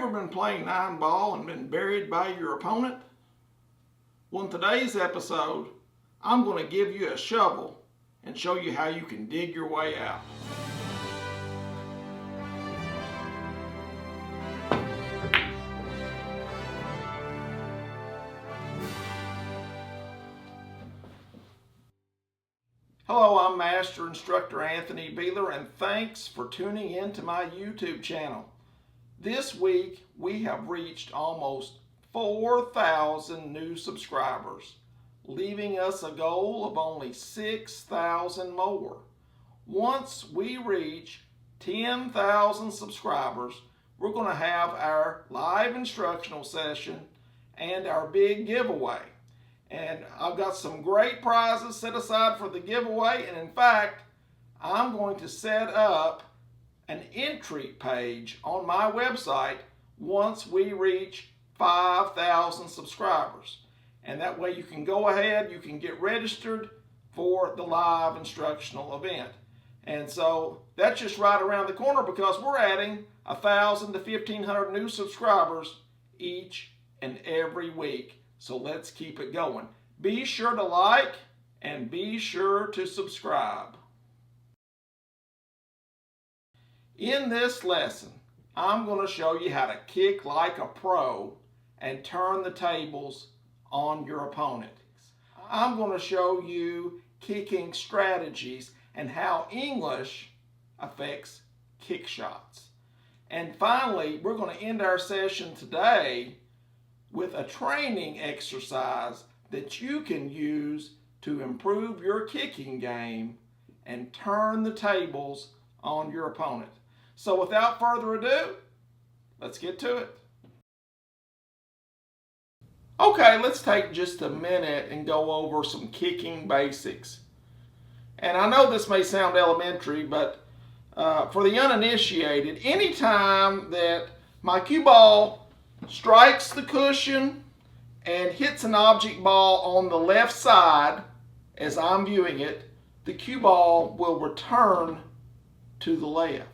ever been playing 9-ball and been buried by your opponent? Well, in today's episode, I'm going to give you a shovel and show you how you can dig your way out. Hello, I'm Master Instructor Anthony Beeler, and thanks for tuning in to my YouTube channel. This week, we have reached almost 4,000 new subscribers, leaving us a goal of only 6,000 more. Once we reach 10,000 subscribers, we're going to have our live instructional session and our big giveaway. And I've got some great prizes set aside for the giveaway, and in fact, I'm going to set up an entry page on my website once we reach 5,000 subscribers. And that way you can go ahead, you can get registered for the live instructional event. And so that's just right around the corner because we're adding 1,000 to 1,500 new subscribers each and every week. So let's keep it going. Be sure to like and be sure to subscribe. In this lesson, I'm going to show you how to kick like a pro and turn the tables on your opponent. I'm going to show you kicking strategies and how English affects kick shots. And finally, we're going to end our session today with a training exercise that you can use to improve your kicking game and turn the tables on your opponent. So without further ado, let's get to it. Okay, let's take just a minute and go over some kicking basics. And I know this may sound elementary, but for the uninitiated, anytime that my cue ball strikes the cushion and hits an object ball on the left side as I'm viewing it, the cue ball will return to the left.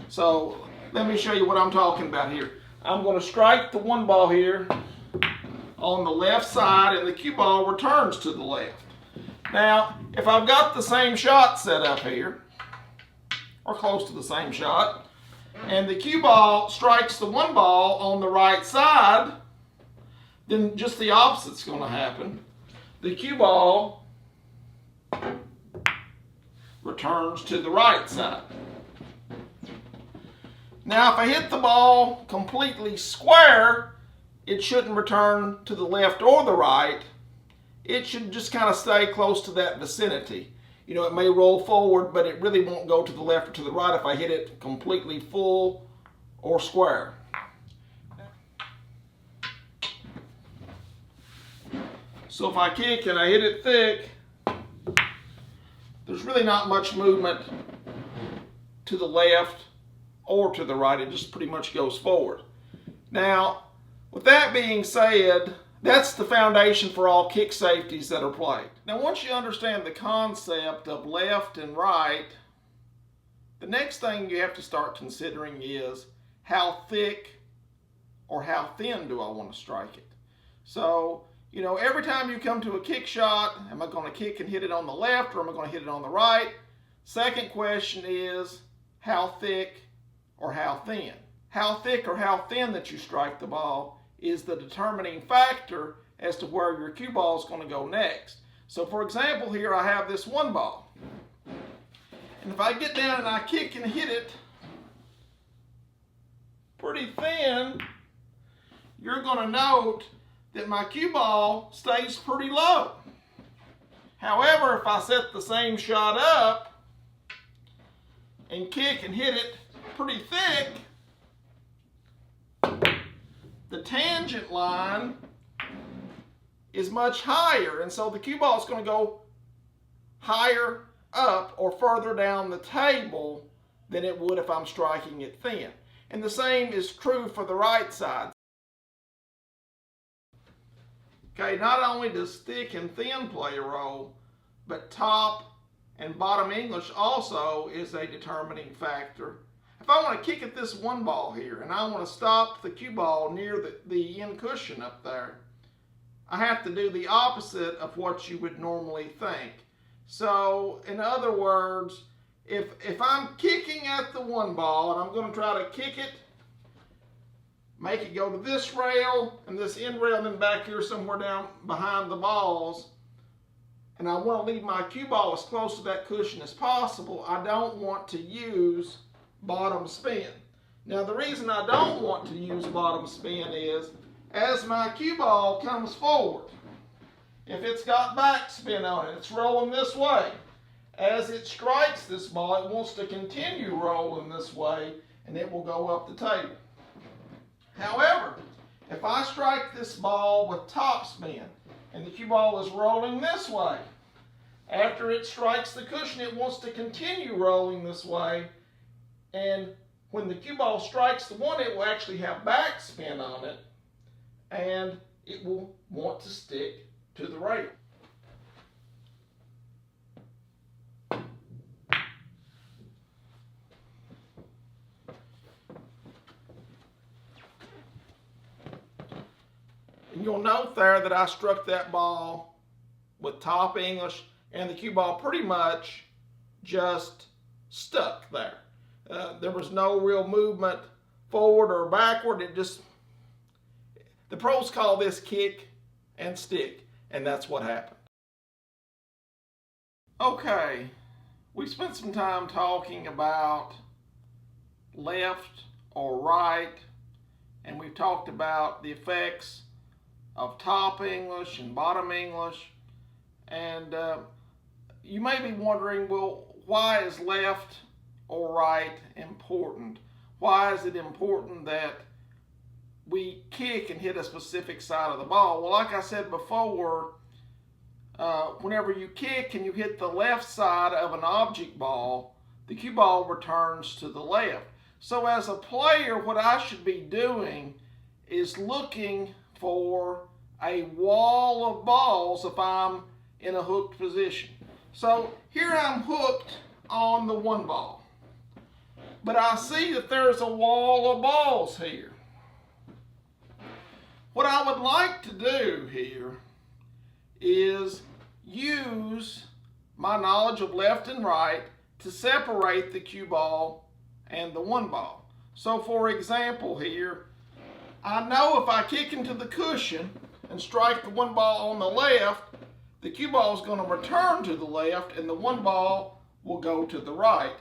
So let me show you what I'm talking about here. I'm going to strike the one ball here on the left side and the cue ball returns to the left. Now, if I've got the same shot set up here, or close to the same shot, and the cue ball strikes the one ball on the right side, then just the opposite's going to happen. The cue ball returns to the right side. Now, if I hit the ball completely square, it shouldn't return to the left or the right. It should just kind of stay close to that vicinity. You know, it may roll forward, but it really won't go to the left or to the right if I hit it completely full or square. So if I kick and I hit it thick, there's really not much movement to the left or to the right. It just pretty much goes forward. Now, with that being said, that's the foundation for all kick safeties that are played. Now, once you understand the concept of left and right, the next thing you have to start considering is how thick or how thin do I want to strike it? So, you know, every time you come to a kick shot, am I going to kick and hit it on the left or am I going to hit it on the right? Second question is how thick or how thin? How thick or how thin that you strike the ball is the determining factor as to where your cue ball is going to go next. So for example, here I have this one ball. And if I get down and I kick and hit it pretty thin, you're going to note that my cue ball stays pretty low. However, if I set the same shot up and kick and hit it pretty thick, the tangent line is much higher, and so the cue ball is going to go higher up or further down the table than it would if I'm striking it thin. And the same is true for the right side. Okay, not only does thick and thin play a role, but top and bottom English also is a determining factor. If I want to kick at this one ball here and I want to stop the cue ball near the end cushion up there, I have to do the opposite of what you would normally think. So, in other words, if I'm kicking at the one ball and I'm going to try to kick it, make it go to this rail and this end rail, and then back here somewhere down behind the balls, and I want to leave my cue ball as close to that cushion as possible, I don't want to use bottom spin. Now, the reason I don't want to use bottom spin is as my cue ball comes forward, if it's got back spin on it, it's rolling this way. As it strikes this ball, it wants to continue rolling this way, and it will go up the table. However, if I strike this ball with top spin, and the cue ball is rolling this way, after it strikes the cushion, it wants to continue rolling this way, and when the cue ball strikes the one, it will actually have back spin on it, and it will want to stick to the rail. And you'll note there that I struck that ball with top English, and the cue ball pretty much just stuck there. There was no real movement forward or backward. The pros call this kick and stick, and that's what happened. Okay, we spent some time talking about left or right, and we've talked about the effects of top English and bottom English, and you may be wondering, well, why is left or right important? Why is it important that we kick and hit a specific side of the ball? Well, like I said before, whenever you kick and you hit the left side of an object ball, the cue ball returns to the left. So as a player, what I should be doing is looking for a wall of balls if I'm in a hooked position. So here I'm hooked on the one ball, but I see that there's a wall of balls here. What I would like to do here is use my knowledge of left and right to separate the cue ball and the one ball. So for example here, I know if I kick into the cushion and strike the one ball on the left, the cue ball is going to return to the left and the one ball will go to the right.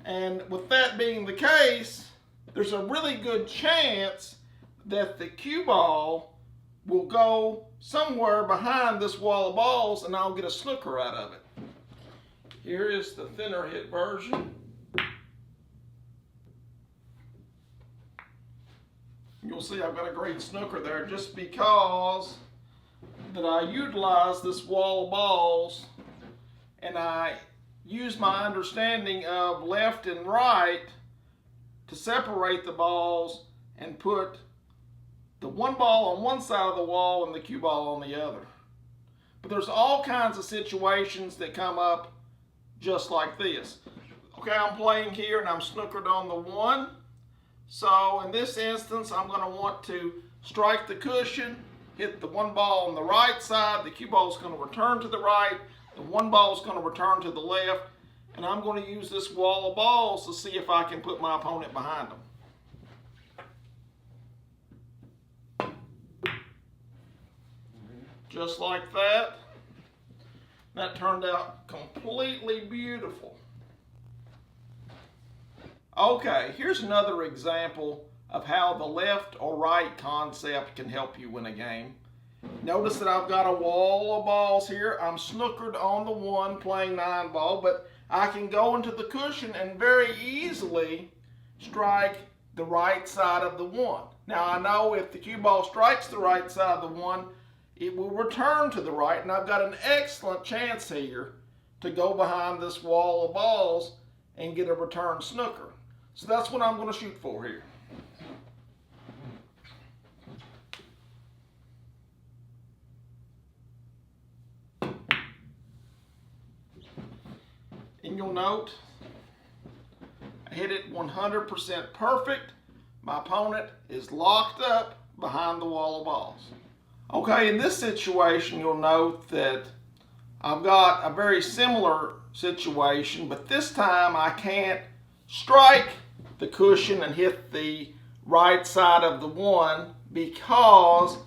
And with that being the case, there's a really good chance that the cue ball will go somewhere behind this wall of balls and I'll get a snooker out of it. Here is the thinner hit version. You'll see I've got a great snooker there just because that I utilize this wall of balls and I use my understanding of left and right to separate the balls and put the one ball on one side of the wall and the cue ball on the other. But there's all kinds of situations that come up just like this. Okay, I'm playing here and I'm snookered on the one. So in this instance, I'm going to want to strike the cushion, hit the one ball on the right side, the cue ball is going to return to the right, the one ball is going to return to the left, and I'm going to use this wall of balls to see if I can put my opponent behind them. Just like that. That turned out completely beautiful. Okay, here's another example of how the left or right concept can help you win a game. Notice that I've got a wall of balls here. I'm snookered on the one playing 9 ball, but I can go into the cushion and very easily strike the right side of the one. Now I know if the cue ball strikes the right side of the one, it will return to the right, and I've got an excellent chance here to go behind this wall of balls and get a return snooker. So that's what I'm going to shoot for here. And you'll note hit it 100% perfect, my opponent is locked up behind the wall of balls. Okay, in this situation, you'll note that I've got a very similar situation, but this time I can't strike the cushion and hit the right side of the 1 because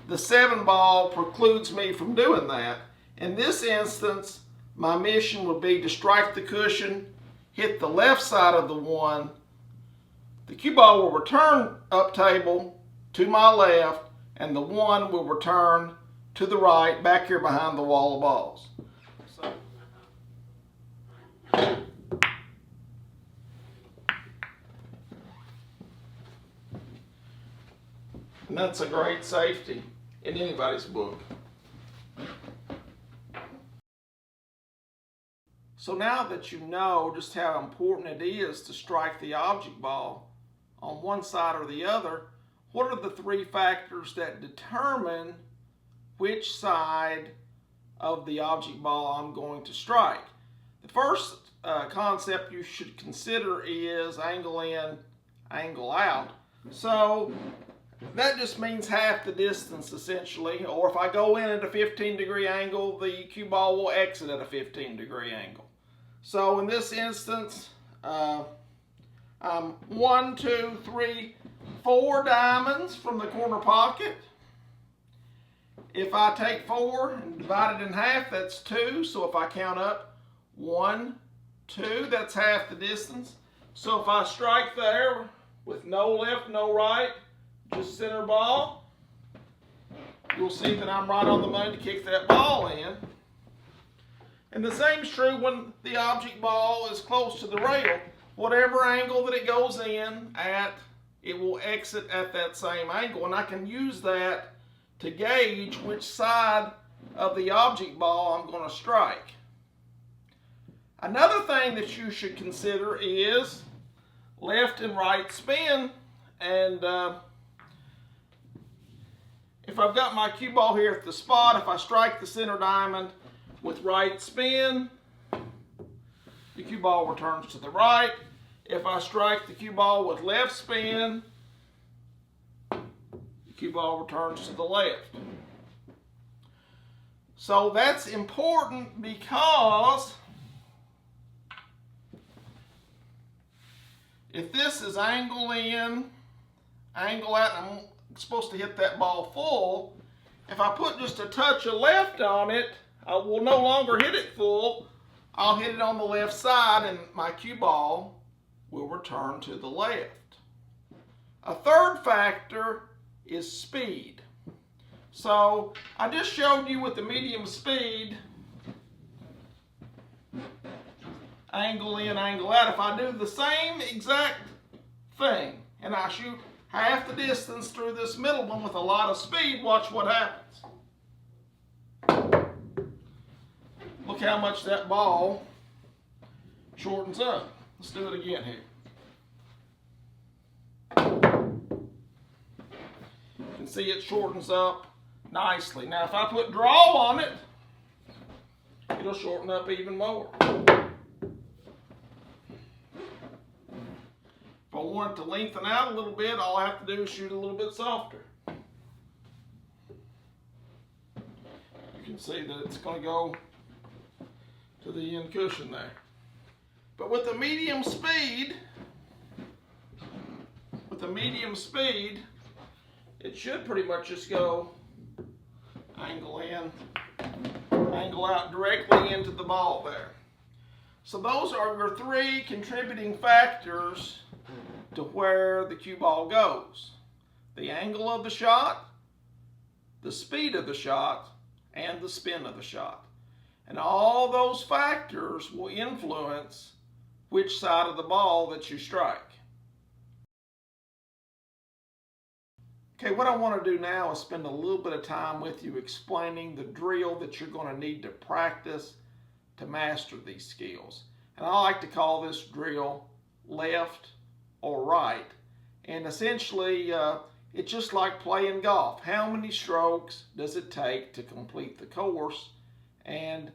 the 7 ball precludes me from doing that. In this instance, my mission would be to strike the cushion, hit the left side of the 1. The cue ball will return up table to my left, and the 1 will return to the right, back here behind the wall of balls. And that's a great safety in anybody's book. So now that you know just how important it is to strike the object ball on one side or the other, what are the 3 factors that determine which side of the object ball I'm going to strike? The first concept you should consider is angle in, angle out. So that just means half the distance essentially, or if I go in at a 15-degree angle, the cue ball will exit at a 15-degree angle. So in this instance, I'm 1, 2, 3, 4 diamonds from the corner pocket. If I take 4 and divide it in half, that's 2. So if I count up 1, 2, that's half the distance. So if I strike there with no left, no right, just center ball, you'll see that I'm right on the money to kick that ball in. And the same is true when the object ball is close to the rail. Whatever angle that it goes in at, it will exit at that same angle. And I can use that to gauge which side of the object ball I'm going to strike. Another thing that you should consider is left and right spin. And if I've got my cue ball here at the spot, if I strike the center diamond with right spin, the cue ball returns to the right. If I strike the cue ball with left spin, the cue ball returns to the left. So that's important because if this is angle in, angle out, and I'm supposed to hit that ball full, if I put just a touch of left on it, I will no longer hit it full. I'll hit it on the left side and my cue ball will return to the left. A third factor is speed. So I just showed you with the medium speed, angle in, angle out. If I do the same exact thing and I shoot half the distance through this middle one with a lot of speed, watch what happens. Look how much that ball shortens up. Let's do it again here. You can see it shortens up nicely. Now if I put draw on it, it'll shorten up even more. If I want it to lengthen out a little bit, all I have to do is shoot a little bit softer. You can see that it's going to go to the end cushion there. But with the medium speed, it should pretty much just go angle in, angle out directly into the ball there. So those are your 3 contributing factors to where the cue ball goes. The angle of the shot, the speed of the shot, and the spin of the shot. And all those factors will influence which side of the ball that you strike. Okay, what I want to do now is spend a little bit of time with you explaining the drill that you're going to need to practice to master these skills. And I like to call this drill left or right. And essentially, it's just like playing golf. How many strokes does it take to complete the course? And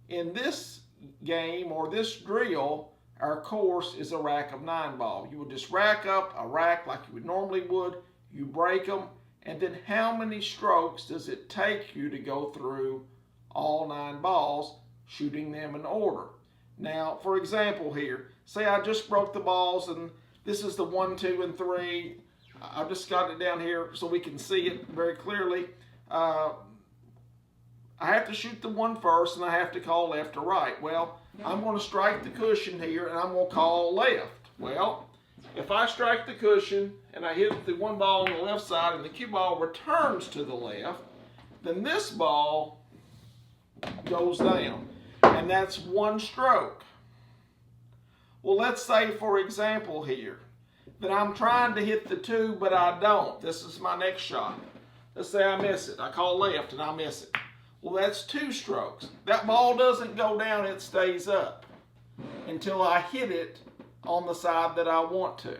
in this game or this drill, our course is a rack of 9 ball. You would just rack up a rack like you would normally would. You break them, and then how many strokes does it take you to go through all 9 balls, shooting them in order? Now, for example here, say I just broke the balls, and this is the 1, 2, and 3. I've just got it down here so we can see it very clearly. I have to shoot the 1 first, and I have to call left or right. Well, I'm going to strike the cushion here, and I'm going to call left. Well, if I strike the cushion and I hit the 1 ball on the left side and the cue ball returns to the left, then this ball goes down, and that's 1 stroke. Well, let's say, for example here, that I'm trying to hit the 2, but I don't. This is my next shot. Let's say I miss it. I call left and I miss it. Well, that's 2 strokes. That ball doesn't go down, it stays up until I hit it on the side that I want to.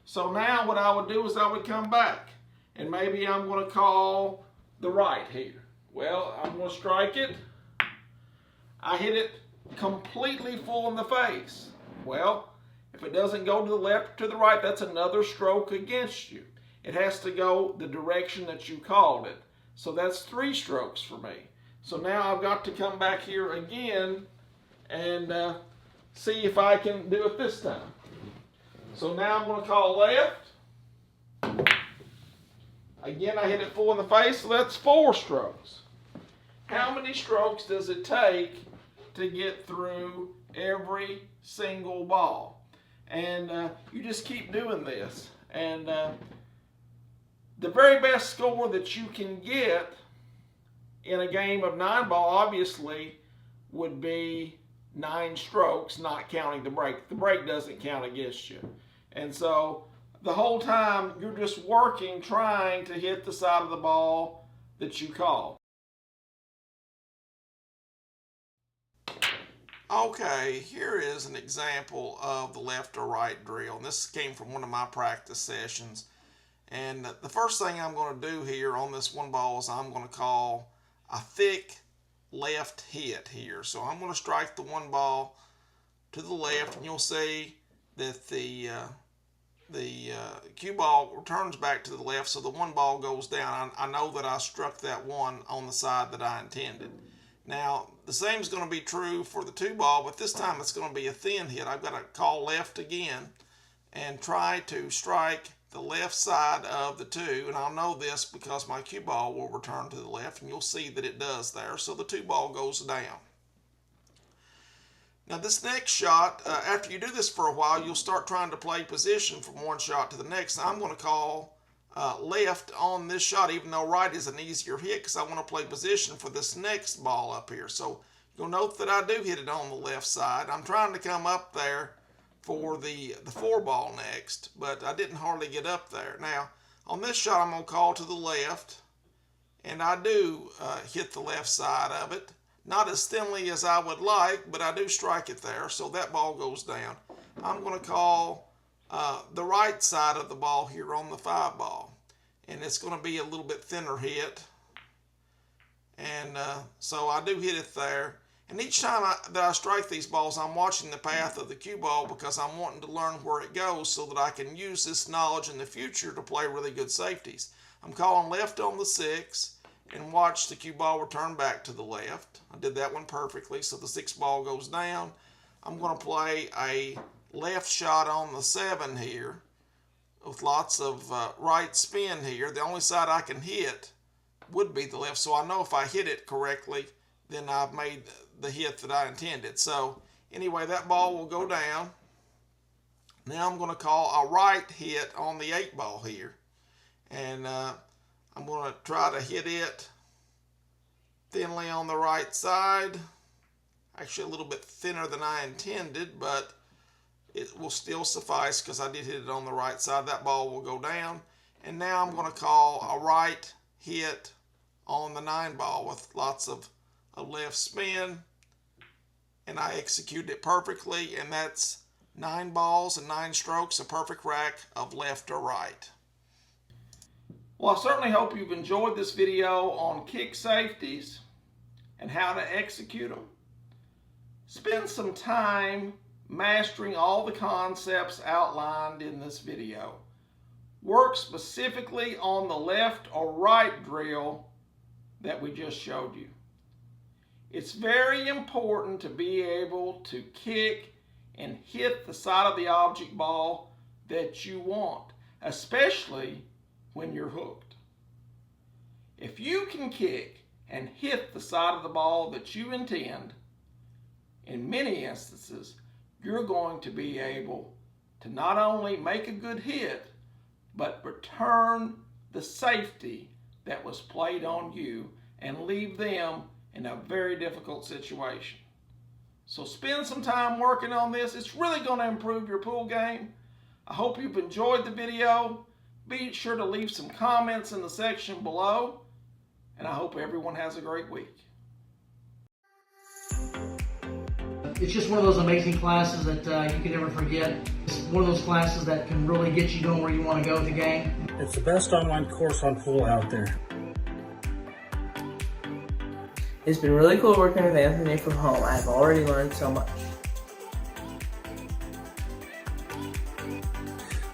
So now what I would do is I would come back, and maybe I'm going to call the right here. Well, I'm going to strike it. I hit it completely full in the face. Well, if it doesn't go to the left or to the right, that's another stroke against you. It has to go the direction that you called it. So that's 3 strokes for me. So now I've got to come back here again and see if I can do it this time. So now I'm going to call left. Again, I hit it full in the face, so that's 4 strokes. How many strokes does it take to get through every single ball? And you just keep doing this. And the very best score that you can get in a game of 9 ball, obviously, would be 9 strokes, not counting the break. The break doesn't count against you. And so the whole time you're just working, trying to hit the side of the ball that you call. Okay, here is an example of the left or right drill. And this came from one of my practice sessions. And the first thing I'm going to do here on this 1 ball is I'm going to call a thick left hit here. So I'm going to strike the 1 ball to the left, and you'll see that the cue ball returns back to the left, so the 1 ball goes down. I know that I struck that 1 on the side that I intended. Now, the same is going to be true for the 2 ball, but this time it's going to be a thin hit. I've got to call left again and try to strike the left side of the 2, and I'll know this because my cue ball will return to the left, and you'll see that it does there. So the 2 ball goes down. Now this next shot, after you do this for a while, you'll start trying to play position from one shot to the next. Now I'm going to call left on this shot, even though right is an easier hit, because I want to play position for this next ball up here. So you'll note that I do hit it on the left side. I'm trying to come up there for the 4 ball next, but I didn't hardly get up there. Now on this shot I'm going to call to the left, and I do hit the left side of it. Not as thinly as I would like, but I do strike it there, so that ball goes down. I'm going to call the right side of the ball here on the 5 ball, and it's going to be a little bit thinner hit, and so I do hit it there. And each time that I strike these balls, I'm watching the path of the cue ball because I'm wanting to learn where it goes so that I can use this knowledge in the future to play really good safeties. I'm calling left on the 6 and watch the cue ball return back to the left. I did that one perfectly, so the 6 ball goes down. I'm going to play a left shot on the 7 here with lots of right spin here. The only side I can hit would be the left, so I know if I hit it correctly, then I've made the hit that I intended. So anyway, that ball will go down. Now I'm going to call a right hit on the 8 ball here, and I'm going to try to hit it thinly on the right side. Actually a little bit thinner than I intended, but it will still suffice because I did hit it on the right side. That ball will go down. And now I'm going to call a right hit on the 9 ball with lots of left spin, and I executed it perfectly, and that's 9 balls and 9 strokes, a perfect rack of left or right. Well, I certainly hope you've enjoyed this video on kick safeties and how to execute them. Spend some time mastering all the concepts outlined in this video. Work specifically on the left or right drill that we just showed you. It's very important to be able to kick and hit the side of the object ball that you want, especially when you're hooked. If you can kick and hit the side of the ball that you intend, in many instances, you're going to be able to not only make a good hit, but return the safety that was played on you and leave them in a very difficult situation. So spend some time working on this. It's really going to improve your pool game. I hope you've enjoyed the video. Be sure to leave some comments in the section below, and I hope everyone has a great week. It's just one of those amazing classes that you can never forget. It's one of those classes that can really get you going where you want to go with the game. It's the best online course on pool out there. It's been really cool working with Anthony from home. I've already learned so much.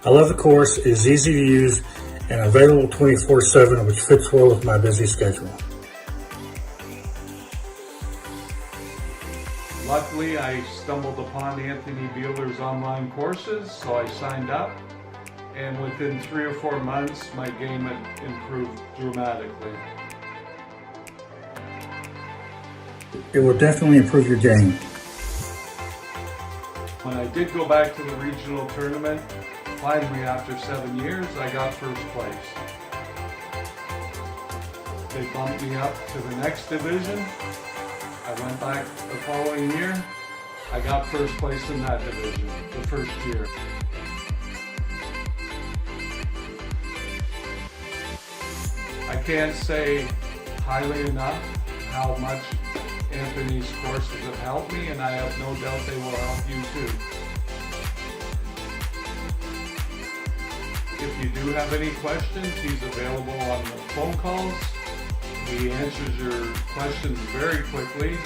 I love the course. It is easy to use and available 24/7, which fits well with my busy schedule. Luckily, I stumbled upon Anthony Beeler's online courses, so I signed up, and within 3 or 4 months, my game had improved dramatically. It will definitely improve your game. When I did go back to the regional tournament, finally after 7 years, I got first place. They bumped me up to the next division. I went back the following year. I got first place in that division the first year. I can't say highly enough how much Anthony's courses have helped me, and I have no doubt they will help you too. If you do have any questions, he's available on the phone calls. He answers your questions very quickly.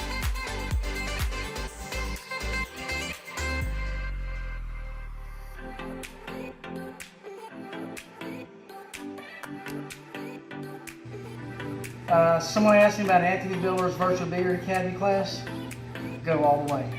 Someone asked me about Anthony Beeler's Virtual Beer Academy class. Go all the way.